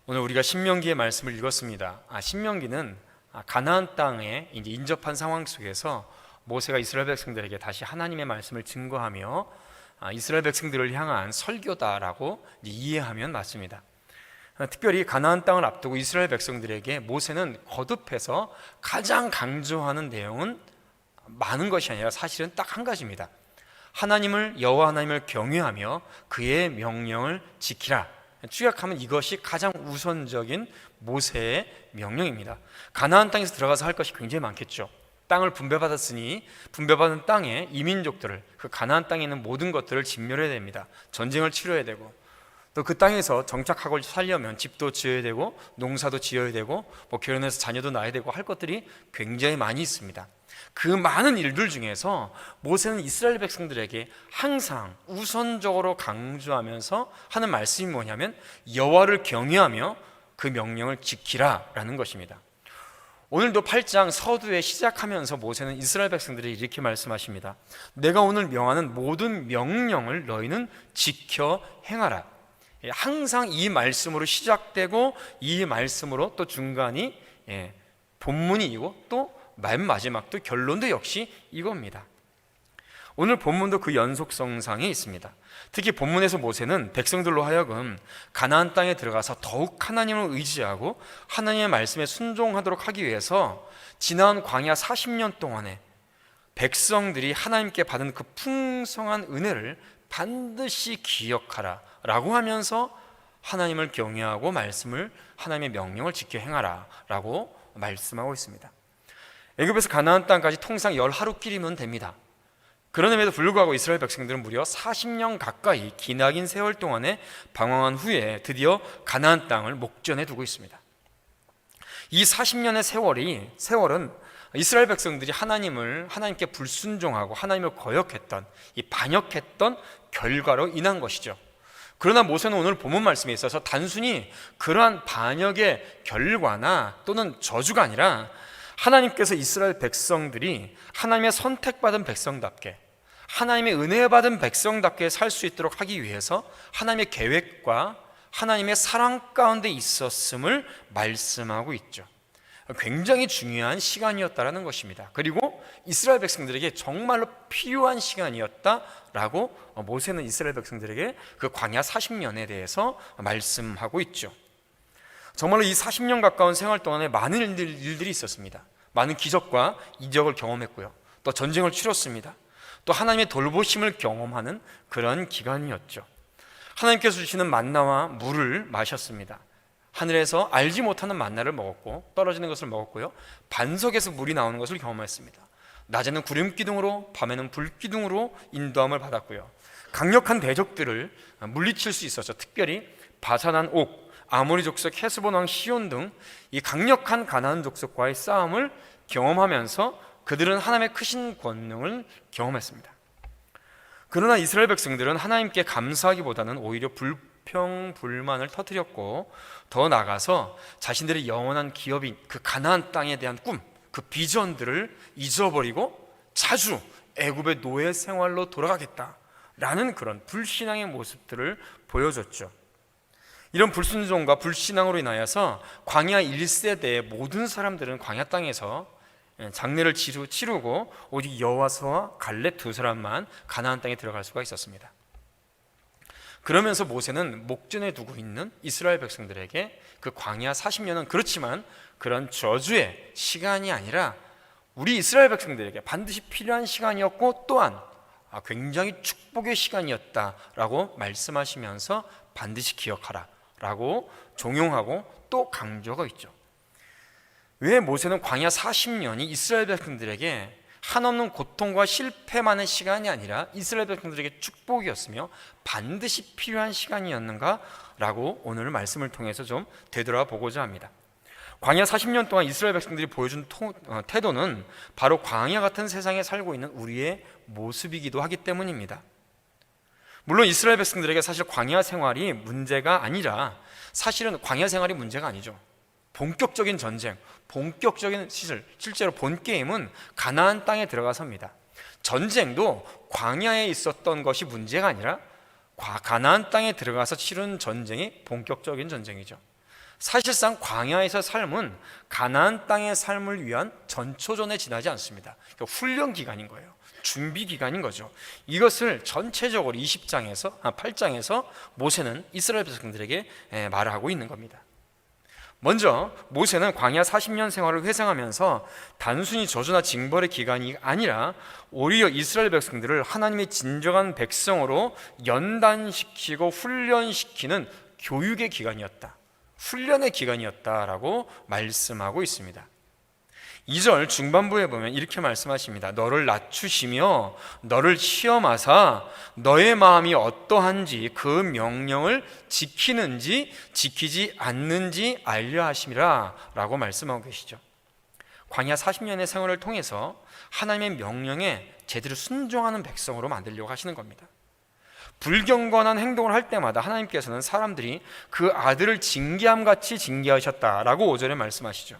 오늘 우리가 신명기의 말씀을 읽었습니다. 신명기는 가나안 땅에 이제 인접한 상황 속에서 모세가 이스라엘 백성들에게 다시 하나님의 말씀을 증거하며 이스라엘 백성들을 향한 설교다라고 이해하면 맞습니다. 특별히 가나안 땅을 앞두고 이스라엘 백성들에게 모세는 거듭해서 가장 강조하는 내용은 많은 것이 아니라 사실은 딱 한 가지입니다. 여호와 하나님을 경외하며 그의 명령을 지키라. 추격하면 이것이 가장 우선적인 모세의 명령입니다. 가나안 땅에서 들어가서 할 것이 굉장히 많겠죠. 땅을 분배받았으니 분배받은 땅에 이민족들을, 그 가나안 땅에 있는 모든 것들을 진멸해야 됩니다. 전쟁을 치러야 되고, 또 그 땅에서 정착하고 살려면 집도 지어야 되고 농사도 지어야 되고 결혼해서 자녀도 낳아야 되고 할 것들이 굉장히 많이 있습니다. 그 많은 일들 중에서 모세는 이스라엘 백성들에게 항상 우선적으로 강조하면서 하는 말씀이 뭐냐면 여호와를 경외하며 그 명령을 지키라라는 것입니다. 오늘도 8장 서두에 시작하면서 모세는 이스라엘 백성들이 이렇게 말씀하십니다. 내가 오늘 명하는 모든 명령을 너희는 지켜 행하라. 항상 이 말씀으로 시작되고 이 말씀으로 또 중간이 본문이고 또 맨 마지막도 결론도 역시 이겁니다. 오늘 본문도 그 연속성상에 있습니다. 특히 본문에서 모세는 백성들로 하여금 가나안 땅에 들어가서 더욱 하나님을 의지하고 하나님의 말씀에 순종하도록 하기 위해서 지난 광야 40년 동안에 백성들이 하나님께 받은 그 풍성한 은혜를 반드시 기억하라 라고 하면서 하나님을 경외하고 하나님의 명령을 지켜 행하라 라고 말씀하고 있습니다. 애굽에서 가나안 땅까지 통상 10하루길이면 됩니다. 그럼에도 불구하고 이스라엘 백성들은 무려 40년 가까이 기나긴 세월 동안에 방황한 후에 드디어 가나안 땅을 목전에 두고 있습니다. 이 40년의 세월은 이스라엘 백성들이 하나님께 불순종하고 하나님을 거역했던, 반역했던 결과로 인한 것이죠. 그러나 모세는 오늘 본문 말씀에 있어서 단순히 그러한 반역의 결과나 또는 저주가 아니라 하나님께서 이스라엘 백성들이 하나님의 선택받은 백성답게, 하나님의 은혜 받은 백성답게 살 수 있도록 하기 위해서 하나님의 계획과 하나님의 사랑 가운데 있었음을 말씀하고 있죠. 굉장히 중요한 시간이었다라는 것입니다. 그리고 이스라엘 백성들에게 정말로 필요한 시간이었다라고 모세는 이스라엘 백성들에게 그 광야 40년에 대해서 말씀하고 있죠. 정말로 이 40년 가까운 생활 동안에 많은 일들이 있었습니다. 많은 기적과 이적을 경험했고요. 또 전쟁을 치렀습니다. 또 하나님의 돌보심을 경험하는 그런 기간이었죠. 하나님께서 주시는 만나와 물을 마셨습니다. 하늘에서 알지 못하는 만나를 먹었고 떨어지는 것을 먹었고요. 반석에서 물이 나오는 것을 경험했습니다. 낮에는 구름 기둥으로 밤에는 불 기둥으로 인도함을 받았고요. 강력한 대적들을 물리칠 수 있었죠. 특별히 바산한 옥, 아모리 족속 헤스본 왕 시온 등 이 강력한 가나안 족속과의 싸움을 경험하면서 그들은 하나님의 크신 권능을 경험했습니다. 그러나 이스라엘 백성들은 하나님께 감사하기보다는 오히려 불평불만을 터뜨렸고 더 나아가서 자신들의 영원한 기업인 그 가나안 땅에 대한 꿈, 그 비전들을 잊어버리고 자주 애굽의 노예 생활로 돌아가겠다라는 그런 불신앙의 모습들을 보여줬죠. 이런 불순종과 불신앙으로 인하여서 광야 1세대의 모든 사람들은 광야 땅에서 장례를 치르고 오직 여호수아와 갈렙 두 사람만 가나안 땅에 들어갈 수가 있었습니다. 그러면서 모세는 목전에 두고 있는 이스라엘 백성들에게 그 광야 40년은 그렇지만 그런 저주의 시간이 아니라 우리 이스라엘 백성들에게 반드시 필요한 시간이었고 또한 굉장히 축복의 시간이었다라고 말씀하시면서 반드시 기억하라 라고 종용하고 또 강조가 있죠. 왜 모세는 광야 40년이 이스라엘 백성들에게 한없는 고통과 실패만의 시간이 아니라 이스라엘 백성들에게 축복이었으며 반드시 필요한 시간이었는가 라고 오늘 말씀을 통해서 좀 되돌아보고자 합니다. 광야 40년 동안 이스라엘 백성들이 보여준 태도는 바로 광야 같은 세상에 살고 있는 우리의 모습이기도 하기 때문입니다. 물론 이스라엘 백성들에게 사실 광야 생활이 문제가 아니라 사실은 광야 생활이 문제가 아니죠. 본격적인 전쟁, 본격적인 실제로 본 게임은 가나안 땅에 들어가서입니다. 전쟁도 광야에 있었던 것이 문제가 아니라 가나안 땅에 들어가서 치른 전쟁이 본격적인 전쟁이죠. 사실상 광야에서 삶은 가나안 땅의 삶을 위한 전초전에 지나지 않습니다. 그러니까 훈련 기간인 거예요. 준비 기간인 거죠. 이것을 전체적으로 8장에서 모세는 이스라엘 백성들에게 말을 하고 있는 겁니다. 먼저 모세는 광야 40년 생활을 회상하면서 단순히 저주나 징벌의 기간이 아니라 오히려 이스라엘 백성들을 하나님의 진정한 백성으로 연단시키고 훈련시키는 교육의 기간이었다, 훈련의 기간이었다라고 말씀하고 있습니다. 2절 중반부에 보면 이렇게 말씀하십니다. 너를 낮추시며 너를 시험하사 너의 마음이 어떠한지 그 명령을 지키는지 지키지 않는지 알려 하심이라 라고 말씀하고 계시죠. 광야 40년의 생활을 통해서 하나님의 명령에 제대로 순종하는 백성으로 만들려고 하시는 겁니다. 불경건한 행동을 할 때마다 하나님께서는 사람들이 그 아들을 징계함같이 징계하셨다라고 5절에 말씀하시죠.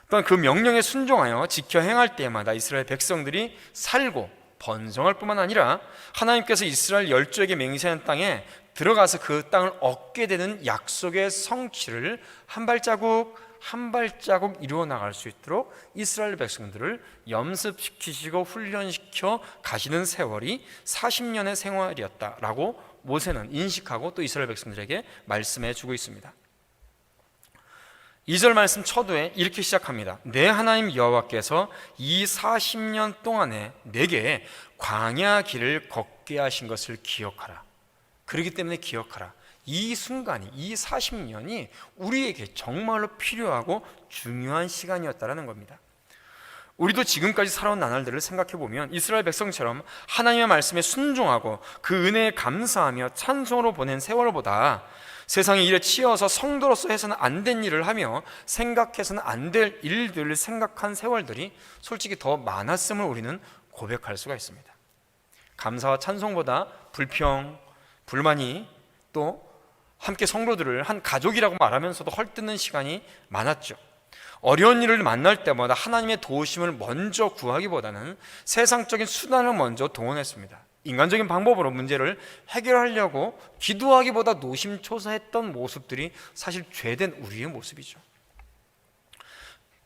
또한 그 명령에 순종하여 지켜 행할 때마다 이스라엘 백성들이 살고 번성할 뿐만 아니라 하나님께서 이스라엘 열조에게 맹세한 땅에 들어가서 그 땅을 얻게 되는 약속의 성취를 한 발자국 한 발자국 이루어 나갈 수 있도록 이스라엘 백성들을 염습시키시고 훈련시켜 가시는 세월이 40년의 생활이었다라고 모세는 인식하고 또 이스라엘 백성들에게 말씀해 주고 있습니다. 2절 말씀 초두에 이렇게 시작합니다. 내 하나님 여호와께서 이 40년 동안에 내게 광야 길을 걷게 하신 것을 기억하라. 그렇기 때문에 기억하라. 이 순간이, 이 40년이 우리에게 정말로 필요하고 중요한 시간이었다라는 겁니다. 우리도 지금까지 살아온 나날들을 생각해 보면 이스라엘 백성처럼 하나님의 말씀에 순종하고 그 은혜에 감사하며 찬송으로 보낸 세월보다 세상의 일에 치여서 성도로서 해서는 안 된 일을 하며 생각해서는 안 될 일들을 생각한 세월들이 솔직히 더 많았음을 우리는 고백할 수가 있습니다. 감사와 찬송보다 불평, 불만이 또 함께 성도들을 한 가족이라고 말하면서도 헐뜯는 시간이 많았죠. 어려운 일을 만날 때마다 하나님의 도우심을 먼저 구하기보다는 세상적인 수단을 먼저 동원했습니다. 인간적인 방법으로 문제를 해결하려고 기도하기보다 노심초사했던 모습들이 사실 죄된 우리의 모습이죠.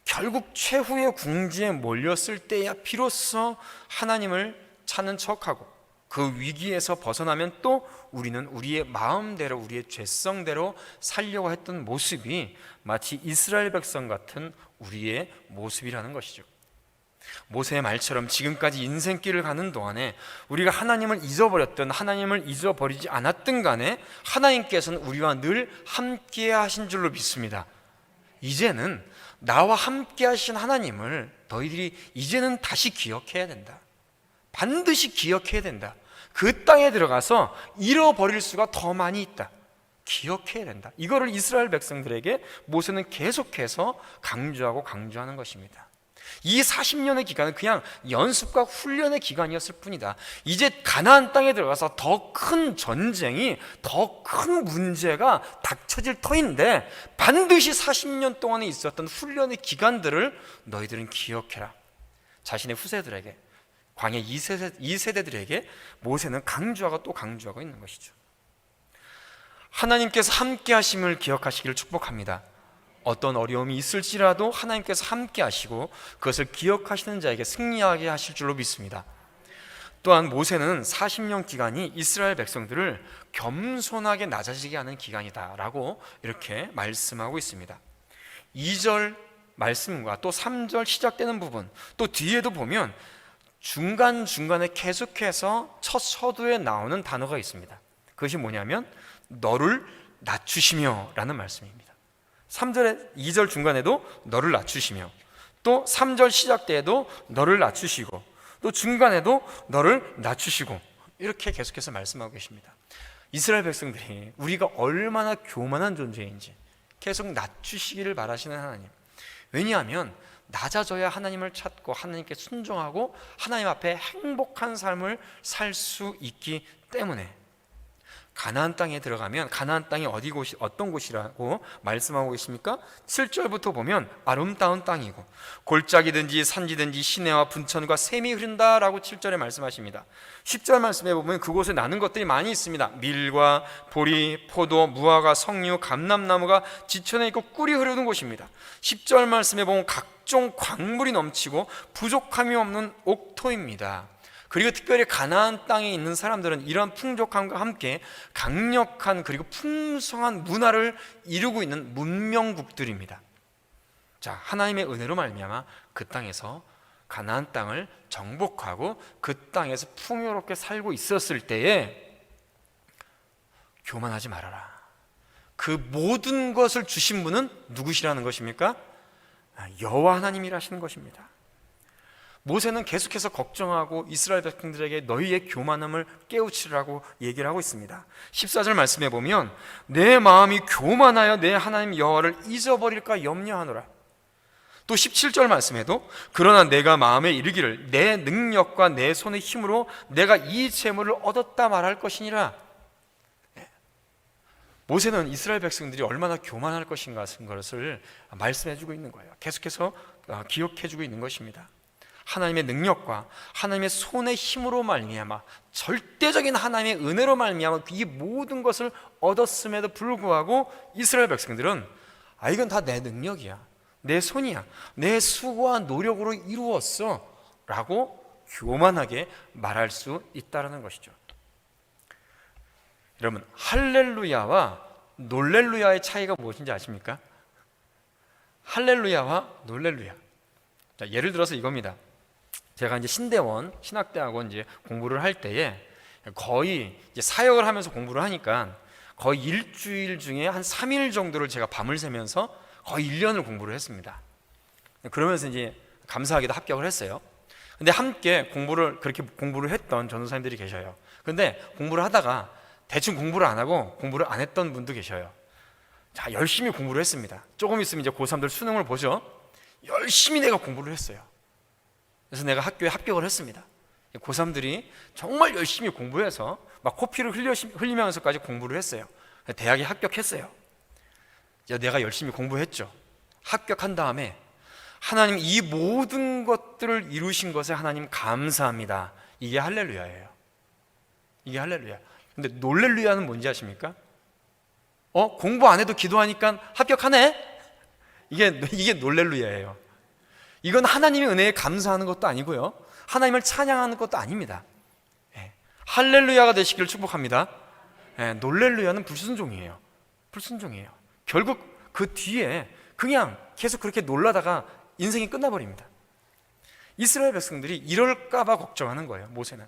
결국 최후의 궁지에 몰렸을 때야 비로소 하나님을 찾는 척하고 그 위기에서 벗어나면 또 우리는 우리의 마음대로 우리의 죄성대로 살려고 했던 모습이 마치 이스라엘 백성 같은 우리의 모습이라는 것이죠. 모세의 말처럼 지금까지 인생길을 가는 동안에 우리가 하나님을 잊어버렸든 하나님을 잊어버리지 않았든 간에 하나님께서는 우리와 늘 함께 하신 줄로 믿습니다. 이제는 나와 함께 하신 하나님을 너희들이 이제는 다시 기억해야 된다. 반드시 기억해야 된다. 그 땅에 들어가서 잃어버릴 수가 더 많이 있다. 기억해야 된다. 이거를 이스라엘 백성들에게 모세는 계속해서 강조하는 것입니다. 이 40년의 기간은 그냥 연습과 훈련의 기간이었을 뿐이다. 이제 가나안 땅에 들어가서 더 큰 전쟁이, 더 큰 문제가 닥쳐질 터인데 반드시 40년 동안에 있었던 훈련의 기간들을 너희들은 기억해라. 자신의 후세들에게, 광야 2세대들에게 모세는 강조하고 또 강조하고 있는 것이죠. 하나님께서 함께 하심을 기억하시기를 축복합니다. 어떤 어려움이 있을지라도 하나님께서 함께 하시고 그것을 기억하시는 자에게 승리하게 하실 줄로 믿습니다. 또한 모세는 40년 기간이 이스라엘 백성들을 겸손하게 낮아지게 하는 기간이다라고 이렇게 말씀하고 있습니다. 2절 말씀과 또 3절 시작되는 부분, 또 뒤에도 보면 중간중간에 계속해서 첫 서두에 나오는 단어가 있습니다. 그것이 뭐냐면 너를 낮추시며 라는 말씀입니다. 3절에 2절 중간에도 너를 낮추시며, 또 3절 시작 때에도 너를 낮추시고, 또 중간에도 너를 낮추시고, 이렇게 계속해서 말씀하고 계십니다. 이스라엘 백성들이 우리가 얼마나 교만한 존재인지 계속 낮추시기를 바라시는 하나님. 왜냐하면 낮아져야 하나님을 찾고 하나님께 순종하고 하나님 앞에 행복한 삶을 살 수 있기 때문에. 가나안 땅에 들어가면 가나안 땅이 어떤 곳이라고 말씀하고 계십니까? 7절부터 보면 아름다운 땅이고 골짜기든지 산지든지 시내와 분천과 샘이 흐른다라고 7절에 말씀하십니다. 10절 말씀에 보면 그곳에 나는 것들이 많이 있습니다. 밀과 보리, 포도, 무화과, 석류, 감람나무가 지천에 있고 꿀이 흐르는 곳입니다. 10절 말씀에 보면 각종 광물이 넘치고 부족함이 없는 옥토입니다. 그리고 특별히 가나안 땅에 있는 사람들은 이러한 풍족함과 함께 강력한 그리고 풍성한 문화를 이루고 있는 문명국들입니다. 자, 하나님의 은혜로 말미암아 그 땅에서 가나안 땅을 정복하고 그 땅에서 풍요롭게 살고 있었을 때에 교만하지 말아라. 그 모든 것을 주신 분은 누구시라는 것입니까? 여호와 하나님이라시는 것입니다. 모세는 계속해서 걱정하고 이스라엘 백성들에게 너희의 교만함을 깨우치라고 얘기를 하고 있습니다. 14절 말씀해 보면 내 마음이 교만하여 내 하나님 여호와를 잊어버릴까 염려하노라. 또 17절 말씀에도 그러나 내가 마음에 이르기를 내 능력과 내 손의 힘으로 내가 이 재물을 얻었다 말할 것이니라. 모세는 이스라엘 백성들이 얼마나 교만할 것인가 하는 것을 말씀해 주고 있는 거예요. 계속해서 기억해 주고 있는 것입니다. 하나님의 능력과 하나님의 손의 힘으로 말미암아 절대적인 하나님의 은혜로 말미암아 이 모든 것을 얻었음에도 불구하고 이스라엘 백성들은 이건 다 내 능력이야, 내 손이야, 내 수고와 노력으로 이루었어 라고 교만하게 말할 수 있다는 것이죠. 여러분, 할렐루야와 놀렐루야의 차이가 무엇인지 아십니까? 할렐루야와 놀렐루야. 자, 예를 들어서 이겁니다. 제가 이제 신대원 신학대학원 이제 공부를 할 때에 거의 이제 사역을 하면서 공부를 하니까 거의 일주일 중에 한 3일 정도를 제가 밤을 새면서 거의 1년을 공부를 했습니다. 그러면서 이제 감사하게도 합격을 했어요. 근데 함께 그렇게 공부를 했던 전도사님들이 계셔요. 근데 공부를 하다가 대충 공부를 안 하고 공부를 안 했던 분도 계셔요. 자, 열심히 공부를 했습니다. 조금 있으면 이제 고3들 수능을 보죠. 열심히 내가 공부를 했어요. 그래서 내가 학교에 합격을 했습니다. 고3들이 정말 열심히 공부해서 막 코피를 흘리면서까지 공부를 했어요. 대학에 합격했어요. 내가 열심히 공부했죠. 합격한 다음에 하나님 이 모든 것들을 이루신 것에 하나님 감사합니다. 이게 할렐루야예요. 이게 할렐루야. 근데 놀렐루야는 뭔지 아십니까? 공부 안 해도 기도하니까 합격하네? 이게 놀렐루야예요. 이건 하나님의 은혜에 감사하는 것도 아니고요, 하나님을 찬양하는 것도 아닙니다. 할렐루야가 되시기를 축복합니다. 놀렐루야는 불순종이에요. 불순종이에요. 결국 그 뒤에 그냥 계속 그렇게 놀라다가 인생이 끝나버립니다. 이스라엘 백성들이 이럴까봐 걱정하는 거예요. 모세는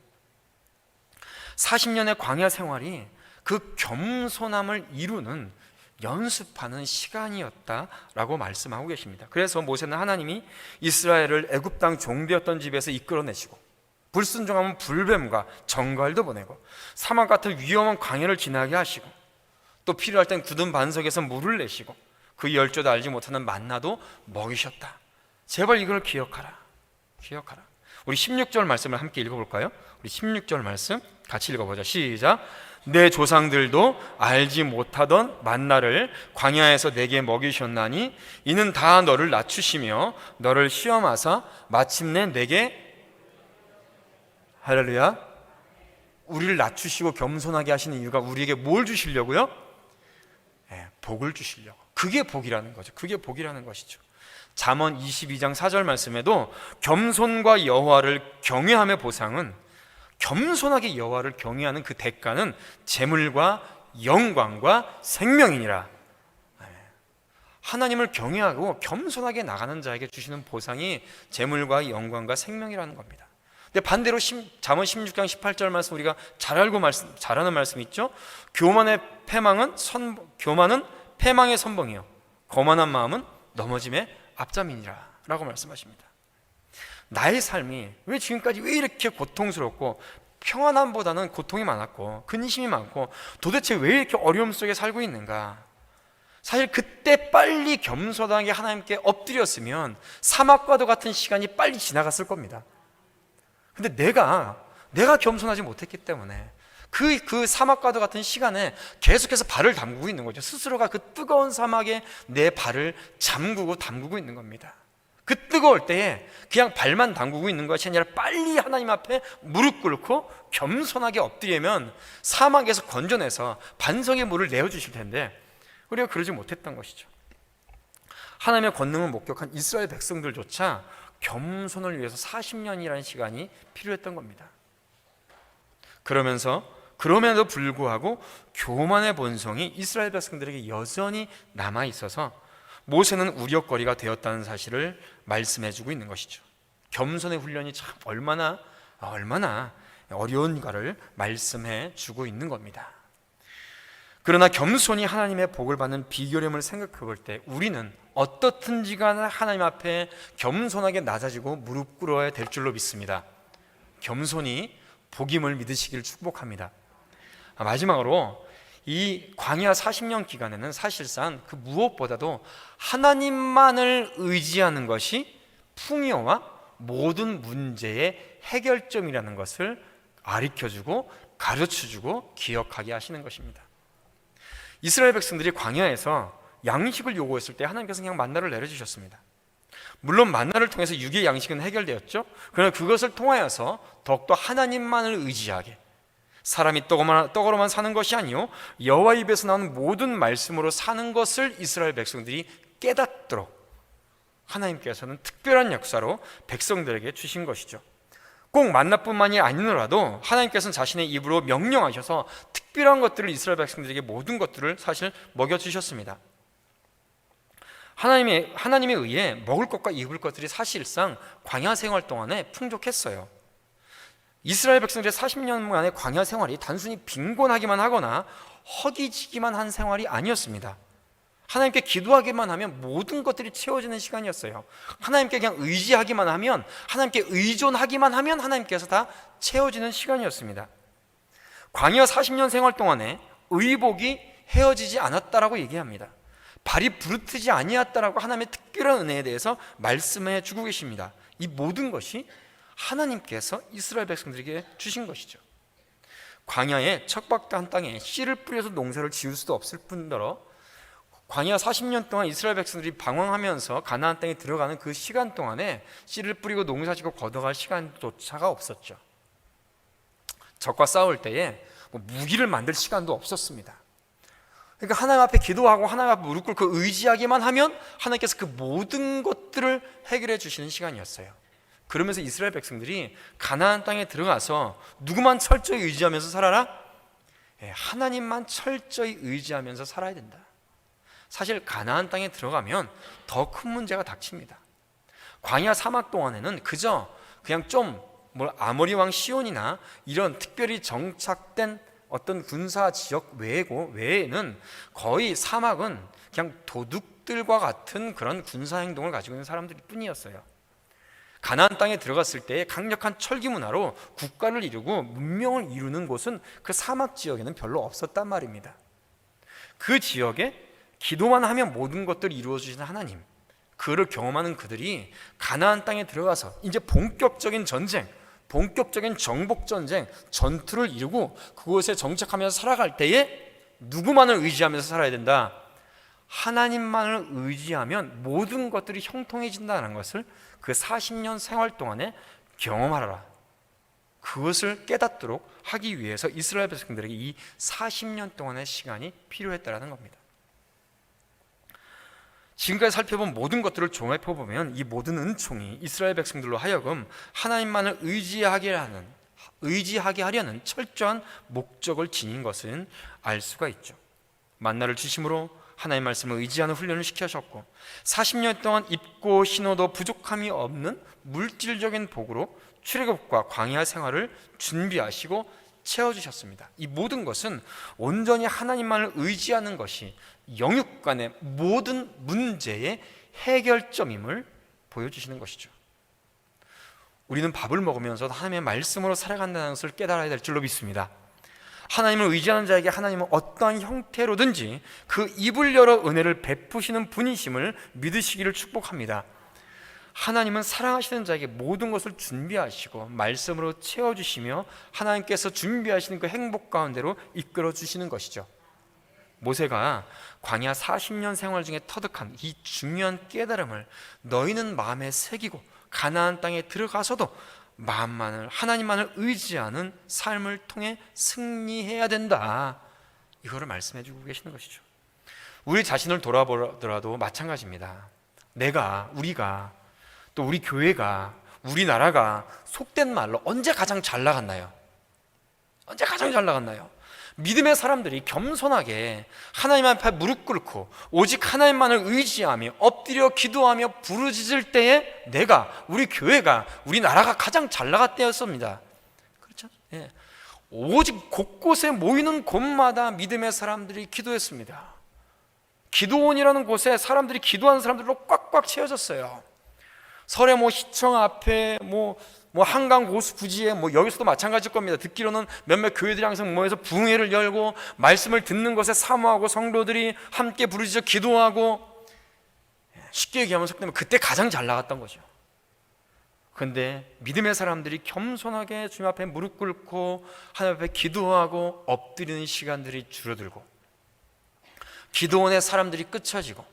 40년의 광야 생활이 그 겸손함을 이루는 연습하는 시간이었다라고 말씀하고 계십니다. 그래서 모세는 하나님이 이스라엘을 애굽 땅 종되었던 집에서 이끌어내시고 불순종하면 불뱀과 정갈도 보내고 사막 같은 위험한 광야를 지나게 하시고 또 필요할 땐 굳은 반석에서 물을 내시고 그 열조도 알지 못하는 만나도 먹이셨다. 제발 이걸 기억하라. 기억하라. 우리 16절 말씀을 함께 읽어볼까요? 우리 16절 말씀 같이 읽어보자. 시작. 내 조상들도 알지 못하던 만나를 광야에서 내게 먹이셨나니 이는 다 너를 낮추시며 너를 시험하사 마침내 내게 할렐루야, 우리를 낮추시고 겸손하게 하시는 이유가 우리에게 뭘 주시려고요? 복을 주시려고. 그게 복이라는 거죠. 그게 복이라는 것이죠. 잠언 22장 4절 말씀에도 겸손과 여호와를 경외함의 보상은, 겸손하게 여호와를 경외하는 그 대가는 재물과 영광과 생명이니라. 하나님을 경외하고 겸손하게 나가는 자에게 주시는 보상이 재물과 영광과 생명이라는 겁니다. 근데 반대로 잠언 16장 18절 말씀 우리가 잘 알고 잘하는 말씀 있죠? 교만은 패망의 선봉이요 거만한 마음은 넘어짐의 앞잠이니라 라고 말씀하십니다. 나의 삶이 왜 지금까지 왜 이렇게 고통스럽고 평안함보다는 고통이 많았고 근심이 많고 도대체 왜 이렇게 어려움 속에 살고 있는가? 사실 그때 빨리 겸손하게 하나님께 엎드렸으면 사막과도 같은 시간이 빨리 지나갔을 겁니다. 근데 내가 겸손하지 못했기 때문에 그 사막과도 같은 시간에 계속해서 발을 담그고 있는 거죠. 스스로가 그 뜨거운 사막에 내 발을 잠그고 담그고 있는 겁니다. 그 뜨거울 때에 그냥 발만 담그고 있는 것이 아니라 빨리 하나님 앞에 무릎 꿇고 겸손하게 엎드리면 사막에서 건져내서 반석의 물을 내어주실 텐데 우리가 그러지 못했던 것이죠. 하나님의 권능을 목격한 이스라엘 백성들조차 겸손을 위해서 40년이라는 시간이 필요했던 겁니다. 그럼에도 불구하고 교만의 본성이 이스라엘 백성들에게 여전히 남아있어서 모세는 우려거리가 되었다는 사실을 말씀해주고 있는 것이죠. 겸손의 훈련이 참 얼마나 어려운가를 말씀해주고 있는 겁니다. 그러나 겸손히 하나님의 복을 받는 비결임을 생각해 볼 때 우리는 어떻든지 간에 하나님 앞에 겸손하게 낮아지고 무릎 꿇어야 될 줄로 믿습니다. 겸손히 복임을 믿으시기를 축복합니다. 마지막으로 이 광야 40년 기간에는 사실상 그 무엇보다도 하나님만을 의지하는 것이 풍요와 모든 문제의 해결점이라는 것을 가르쳐주고 가르쳐주고 기억하게 하시는 것입니다. 이스라엘 백성들이 광야에서 양식을 요구했을 때 하나님께서 그냥 만나를 내려주셨습니다. 물론 만나를 통해서 육의 양식은 해결되었죠. 그러나 그것을 통하여서 더욱더 하나님만을 의지하게, 사람이 떡으로만 사는 것이 아니요 여호와 입에서 나오는 모든 말씀으로 사는 것을 이스라엘 백성들이 깨닫도록 하나님께서는 특별한 역사로 백성들에게 주신 것이죠. 꼭 만나뿐만이 아니더라도 하나님께서는 자신의 입으로 명령하셔서 특별한 것들을 이스라엘 백성들에게 모든 것들을 사실 먹여주셨습니다. 하나님에 의해 먹을 것과 입을 것들이 사실상 광야 생활 동안에 풍족했어요. 이스라엘 백성들의 40년간의 광야 생활이 단순히 빈곤하기만 하거나 허기지기만 한 생활이 아니었습니다. 하나님께 기도하기만 하면 모든 것들이 채워지는 시간이었어요. 하나님께 그냥 의지하기만 하면, 하나님께 의존하기만 하면 하나님께서 다 채워지는 시간이었습니다. 광야 40년 생활 동안에 의복이 헤어지지 않았다라고 얘기합니다. 발이 부르트지 아니었다라고 하나님의 특별한 은혜에 대해서 말씀해 주고 계십니다. 이 모든 것이 하나님께서 이스라엘 백성들에게 주신 것이죠. 광야의 척박한 땅에 씨를 뿌려서 농사를 지을 수도 없을 뿐더러 광야 40년 동안 이스라엘 백성들이 방황하면서 가나안 땅에 들어가는 그 시간 동안에 씨를 뿌리고 농사짓고 걷어갈 시간조차가 없었죠. 적과 싸울 때에 무기를 만들 시간도 없었습니다. 그러니까 하나님 앞에 기도하고 하나님 앞에 무릎 꿇고 의지하기만 하면 하나님께서 그 모든 것들을 해결해 주시는 시간이었어요. 그러면서 이스라엘 백성들이 가나안 땅에 들어가서 누구만 철저히 의지하면서 살아라? 하나님만 철저히 의지하면서 살아야 된다. 사실 가나안 땅에 들어가면 더 큰 문제가 닥칩니다. 광야 사막 동안에는 그냥 좀 아모리 왕 시온이나 이런 특별히 정착된 어떤 군사 지역 외에는 거의 사막은 그냥 도둑들과 같은 그런 군사 행동을 가지고 있는 사람들 뿐이었어요. 가나안 땅에 들어갔을 때 강력한 철기 문화로 국가를 이루고 문명을 이루는 곳은 그 사막 지역에는 별로 없었단 말입니다. 그 지역에 기도만 하면 모든 것들이 이루어지시는 하나님, 그를 경험하는 그들이 가나안 땅에 들어가서 이제 본격적인 전쟁, 본격적인 정복전쟁, 전투를 이루고 그곳에 정착하면서 살아갈 때에 누구만을 의지하면서 살아야 된다? 하나님만을 의지하면 모든 것들이 형통해진다는 것을 그 40년 생활 동안에 경험하라. 그것을 깨닫도록 하기 위해서 이스라엘 백성들에게 이 40년 동안의 시간이 필요했다는 겁니다. 지금까지 살펴본 모든 것들을 종합해보면 이 모든 은총이 이스라엘 백성들로 하여금 하나님만을 의지하게 하려는 철저한 목적을 지닌 것은 알 수가 있죠. 만나를 주심으로 하나님의 말씀을 의지하는 훈련을 시키셨고 40년 동안 입고 신어도 부족함이 없는 물질적인 복으로 출애굽과 광야 생활을 준비하시고 채워주셨습니다. 이 모든 것은 온전히 하나님만을 의지하는 것이 영육간의 모든 문제의 해결점임을 보여주시는 것이죠. 우리는 밥을 먹으면서 하나님의 말씀으로 살아간다는 것을 깨달아야 될 줄로 믿습니다. 하나님을 의지하는 자에게 하나님은 어떠한 형태로든지 그 입을 열어 은혜를 베푸시는 분이심을 믿으시기를 축복합니다. 하나님은 사랑하시는 자에게 모든 것을 준비하시고 말씀으로 채워주시며 하나님께서 준비하시는 그 행복 가운데로 이끌어 주시는 것이죠. 모세가 광야 40년 생활 중에 터득한 이 중요한 깨달음을 너희는 마음에 새기고 가나안 땅에 들어가서도 하나님만을 의지하는 삶을 통해 승리해야 된다, 이거를 말씀해 주고 계시는 것이죠. 우리 자신을 돌아보더라도 마찬가지입니다. 우리가 또 우리 교회가, 우리나라가 속된 말로 언제 가장 잘 나갔나요? 언제 가장 잘 나갔나요? 믿음의 사람들이 겸손하게 하나님 앞에 무릎 꿇고 오직 하나님만을 의지하며 엎드려 기도하며 부르짖을 때에 우리 교회가, 우리나라가 가장 잘 나갈 때였습니다. 그렇죠? 예. 오직 곳곳에 모이는 곳마다 믿음의 사람들이 기도했습니다. 기도원이라는 곳에 사람들이 기도하는 사람들로 꽉꽉 채워졌어요. 설에 시청 앞에 한강 호수 부지에 여기서도 마찬가지일 겁니다. 듣기로는 몇몇 교회들이 항상 모여서 부흥회를 열고 말씀을 듣는 것에 사모하고 성도들이 함께 부르짖어 기도하고, 쉽게 얘기하면 속되면 그때 가장 잘 나갔던 거죠. 그런데 믿음의 사람들이 겸손하게 주님 앞에 무릎 꿇고 하나님 앞에 기도하고 엎드리는 시간들이 줄어들고, 기도원의 사람들이 끝쳐지고,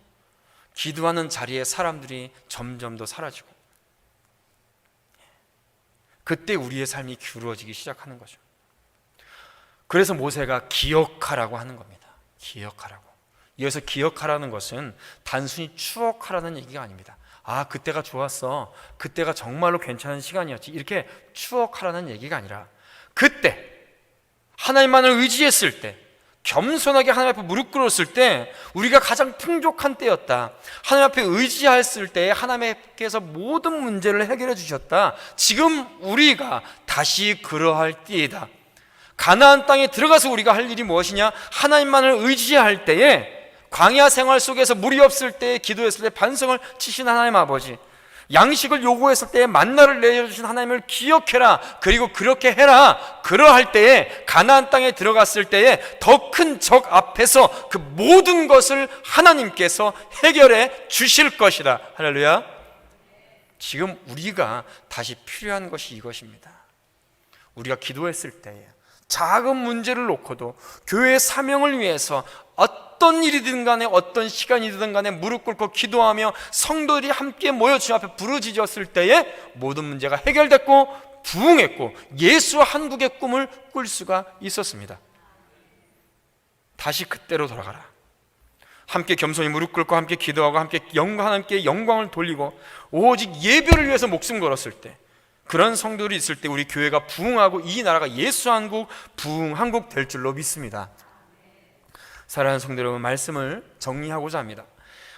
기도하는 자리에 사람들이 점점 더 사라지고, 그때 우리의 삶이 기울어지기 시작하는 거죠. 그래서 모세가 기억하라고 하는 겁니다. 기억하라고. 여기서 기억하라는 것은 단순히 추억하라는 얘기가 아닙니다. 그때가 좋았어, 그때가 정말로 괜찮은 시간이었지, 이렇게 추억하라는 얘기가 아니라, 그때 하나님만을 의지했을 때, 겸손하게 하나님 앞에 무릎 꿇었을 때 우리가 가장 풍족한 때였다. 하나님 앞에 의지했을 때 하나님께서 모든 문제를 해결해 주셨다. 지금 우리가 다시 그러할 때이다. 가나안 땅에 들어가서 우리가 할 일이 무엇이냐? 하나님만을 의지할 때에, 광야 생활 속에서 물이 없을 때 기도했을 때 반성을 치신 하나님 아버지, 양식을 요구했을 때에 만나를 내려주신 하나님을 기억해라, 그리고 그렇게 해라. 그러할 때에 가나안 땅에 들어갔을 때에 더 큰 적 앞에서 그 모든 것을 하나님께서 해결해 주실 것이다. 할렐루야. 지금 우리가 다시 필요한 것이 이것입니다. 우리가 기도했을 때에 작은 문제를 놓고도 교회의 사명을 위해서 어떤 일이든 간에 어떤 시간이든 간에 무릎 꿇고 기도하며 성도들이 함께 모여 주님 앞에 부르짖었을 때에 모든 문제가 해결됐고 부흥했고 예수와 한국의 꿈을 꿀 수가 있었습니다. 다시 그때로 돌아가라. 함께 겸손히 무릎 꿇고 함께 기도하고 함께 하나님께 영광을 돌리고 오직 예배를 위해서 목숨 걸었을 때, 그런 성도들이 있을 때 우리 교회가 부흥하고 이 나라가 예수 한국, 부흥 한국 될 줄로 믿습니다. 사랑하는 성도 여러분, 말씀을 정리하고자 합니다.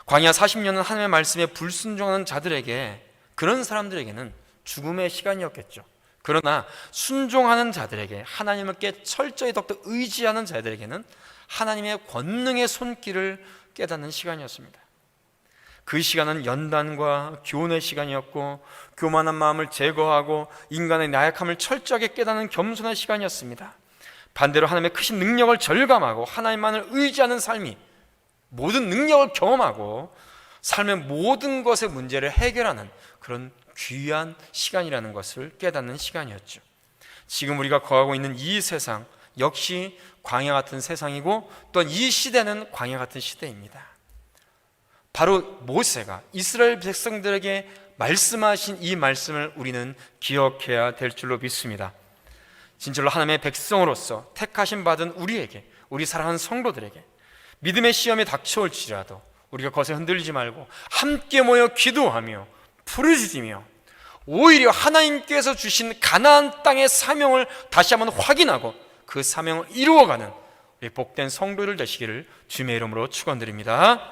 광야 40년은 하나님의 말씀에 불순종하는 자들에게, 그런 사람들에게는 죽음의 시간이었겠죠. 그러나 순종하는 자들에게, 하나님께 철저히 더욱더 의지하는 자들에게는 하나님의 권능의 손길을 깨닫는 시간이었습니다. 그 시간은 연단과 교훈의 시간이었고, 교만한 마음을 제거하고 인간의 나약함을 철저하게 깨닫는 겸손한 시간이었습니다. 반대로 하나님의 크신 능력을 절감하고 하나님만을 의지하는 삶이, 모든 능력을 경험하고 삶의 모든 것의 문제를 해결하는 그런 귀한 시간이라는 것을 깨닫는 시간이었죠. 지금 우리가 거하고 있는 이 세상 역시 광야 같은 세상이고, 또 이 시대는 광야 같은 시대입니다. 바로 모세가 이스라엘 백성들에게 말씀하신 이 말씀을 우리는 기억해야 될 줄로 믿습니다. 진실로 하나님의 백성으로서 택하심 받은 우리에게, 우리 사랑하는 성도들에게 믿음의 시험에 닥쳐올지라도 우리가 것에 흔들리지 말고 함께 모여 기도하며 부르짖으며 오히려 하나님께서 주신 가나안 땅의 사명을 다시 한번 확인하고 그 사명을 이루어가는 우리 복된 성도들 되시기를 주님의 이름으로 축원드립니다.